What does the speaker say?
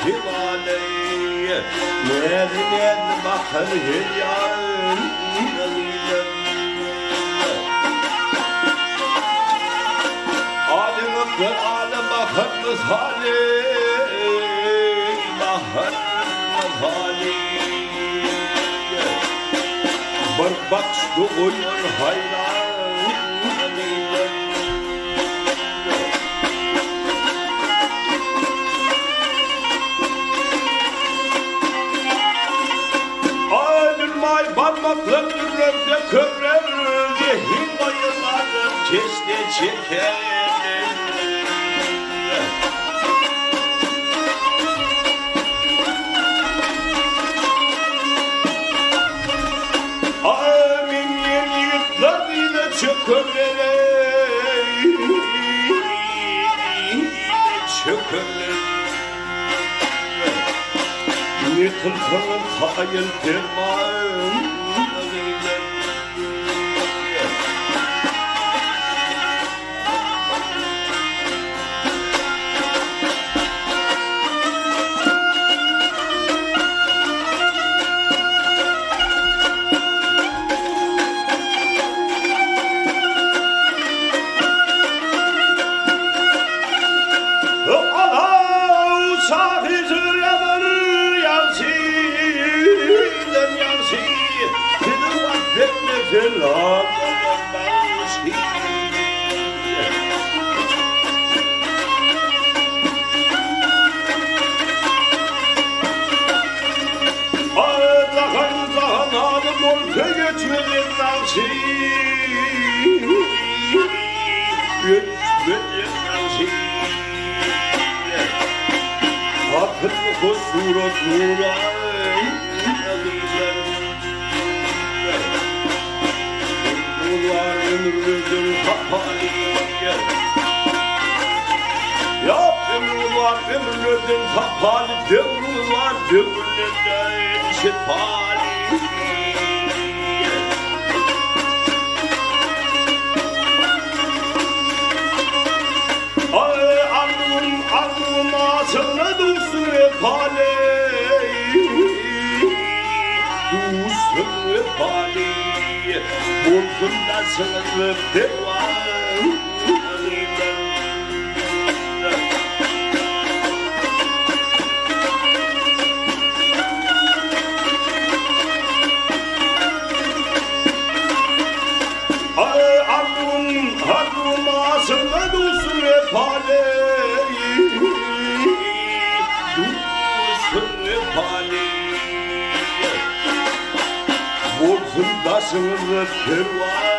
Kimali, nereden bakar hülyan alim akır, alim bakar mızhali, bakar mızhali bir bakışta olur hayran parmaklarımda köprevdi Himayılarım kesti çeker Amin yigitlerine çökürlere Ne tılkının hayır derman ömürlerden kapalı devrular devrulardan şefali Alnımın ağzına dursun efali Dursun efali Buldum da sınırlıp devam Harun ağzına dursun efali Dursun efali Vursun da sınırlı kervan